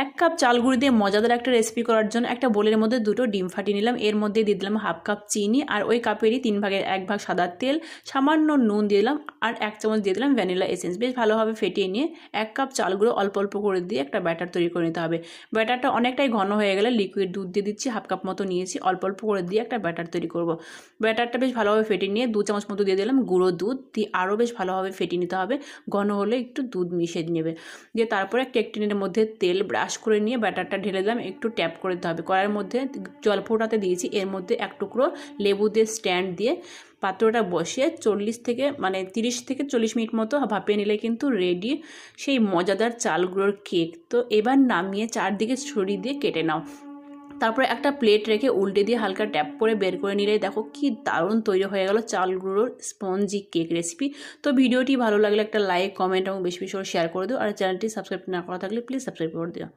1 cup চাল গুঁড়ি দিয়ে মজাদার একটা রেসিপি করার জন্য একটা বোলের মধ্যে 2টো ডিম ফাটিয়ে নিলাম। এর মধ্যে দিয়ে দিলাম 1/2 কাপ চিনি আর ওই কাপেরই 3 ভাগের 1 ভাগ সাদা তেল, সামান্য নুন দিয়ে দিলাম আর 1 চামচ দিয়ে দিলাম ভ্যানিলা এসেন্স। বেশ ভালোভাবে ফেটিয়ে নিয়ে 1 কাপ চাল গুঁড়ো অল্প অল্প করে দিয়ে একটা ব্যাটার তৈরি করে নিতে হবে। ব্যাটারটা অনেকটাই ঘন হয়ে গেলে লিকুইড দুধ দিয়ে দিচ্ছি, 1/2 কাপ মতো নিয়েছি, অল্প অল্প করে দিয়ে একটা ব্যাটার তৈরি করব। ব্যাটারটা বেশ ভালোভাবে ফেটিয়ে নিয়ে 2 চামচ মতো দিয়ে দিলাম গুঁড়ো দুধ, দিয়ে আরও বেশ ভালোভাবে ফেটিয়ে নিতে হবে। ঘন হলে একটু দুধ মিশিয়ে নেবে, দিয়ে তারপরে একটা টিনের মধ্যে তেল ব্রাশ করে নিয়ে ব্যাটারটা ঢেলে দিলাম। একটু ট্যাপ করে দিতে হবে। কড়াইয়ের মধ্যে জল ফোটাতে দিয়েছি, এর মধ্যে 1 টুকরো লেবু দিয়ে স্ট্যান্ড দিয়ে পাত্রটা বসিয়ে 30 থেকে 40 মিনিট মতো ভাপিয়ে নিলে কিন্তু রেডি সেই মজাদার চালগুলোর কেক। তো এবার নামিয়ে চারদিকে ছড়িয়ে দিয়ে কেটে নাও। তারপরে একটা প্লেট রেখে উল্টে দিয়ে হালকা ট্যাপ করে বের করে নিলেই দেখো কি দারুণ তৈরি হয়ে গেল চালগুলোর স্পঞ্জি কেক রেসিপি। তো ভিডিওটি ভালো লাগলে একটা লাইক, কমেন্ট এবং বেশি বেশি করে শেয়ার করে দিও। আর চ্যানেলটি সাবস্ক্রাইব না করা থাকলে প্লিজ সাবস্ক্রাইব করে দিও।